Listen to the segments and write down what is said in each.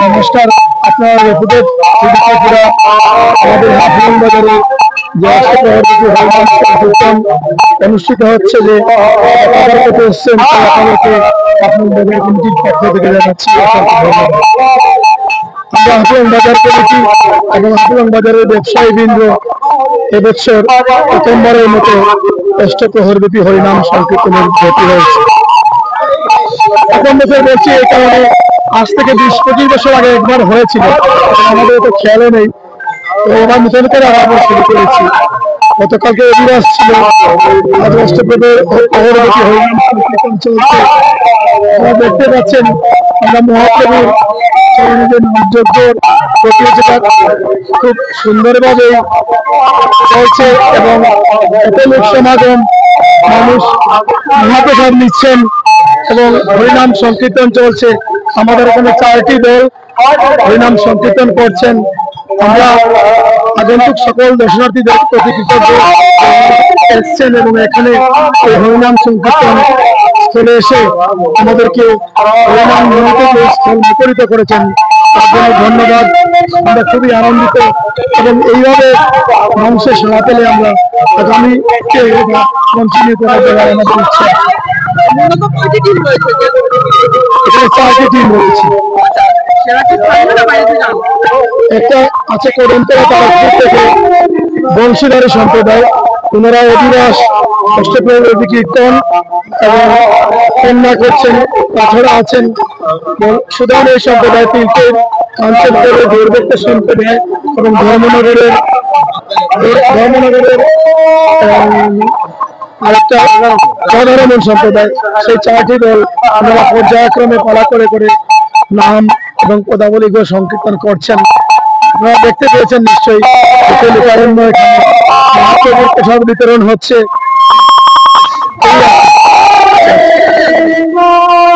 নমস্কার, আপনার রেপুটেড আমাদের হাফলং বাজারে যে অষ্টপ্রহর অনুষ্ঠিত হচ্ছে, যে করতে এসছেন আপনাদেরকে হাফলং বাজার কমিটির পক্ষ থেকে জানাচ্ছি আমরা হাফলং বাজার কমিটি এবং হাফলং বাজারের ব্যবসায়ীবৃন্দ এবছর প্রথমবারের মতো অষ্টপ্রহরব্যাপী হরিনাম সংকীর্তনের ব্রতী হয়েছে। প্রথম বছর বলছি এই কারণে আজ থেকে 20-25 বছর আগে একবার হয়েছিল, আমাদের তো খেয়ালও নেই। তো এবার নতুন করে আবার শুরু করেছি। গতকালকে অভিবাস ছিল, আজ অষ্টপ্রহরব্যাপী হরিনাম সংকীর্তন চলছে। আপনারা দেখতে পাচ্ছেন আমরা মহাপ্রভুর নামযজ্ঞের প্রতিযোগিতা খুব সুন্দরভাবে চলছে এবং এত লোক সমাগম, মানুষ মহাপ্রসাদ নিচ্ছেন এবং হরিনাম সংকীর্তন চলছে। আমাদের এখানে 4টি দল হরিনাম সংকীর্তন করছেন। আমরা আগন্তুক সকল দর্শনার্থীদের প্রতি কৃতজ্ঞ এসছেন এবং এখানে হরিনাম সংকীর্তন স্থলে এসে আমাদেরকে হরিনাম স্থল মুখরিত করেছেন, তার জন্য ধন্যবাদ। আমরা খুবই আনন্দিত এবং এইভাবে মানুষের সেবা পেলে আমরা আগামী কন্টিনিউ করার জন্য আমাদের ইচ্ছা। এখানে 4টি টিম রয়েছে। একটা আছে কদমতলা তারাপুর থেকে বংশীধারী সম্প্রদায়, ওনারা অধিবাস অষ্টপ্রহরব্যাপী কীর্তন এবং কন্যা করছেন। তাছাড়া আছেন সুদান এই সম্প্রদায়, তিলকের কাঞ্চনপুরের গৌরবক্ত সম্প্রদায় এবং ধর্মনগরের আরেকটা সাধারণ সম্প্রদায়। সেই 4টি দল আমরা পর্যায়ক্রমে পালা করে করে নাম এবং পদাবলী সংকীর্তন করছেন। আপনারা দেখতে পেয়েছেন নিশ্চয়ই, মহাপ্রভুর প্রসাদ বিতরণ হচ্ছে।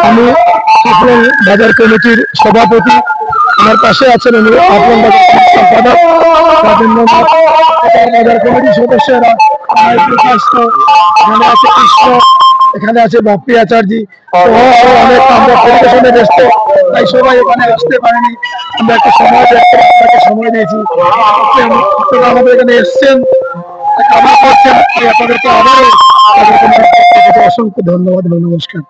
আমি হাফলং বাজার কমিটির সভাপতি, আমার পাশে আছেন হাফলং বাজার সম্পাদক রাজেন্দ্রনাথ, বাজার কমিটির সদস্যরা এখানে আছে কৃষ্ণ, এখানে আছে বাপ্পি আচার্যি, অনেক আমরা পরিবেশনে ব্যস্ত, তাই সবাই এখানে আসতে পারেনি। আমরা একটা সময় দিয়েছি, আপনারা আমাদের এখানে এসছেন, খাবার করছেন, আপনাদেরকে আবারও অসংখ্য ধন্যবাদ এবং নমস্কার।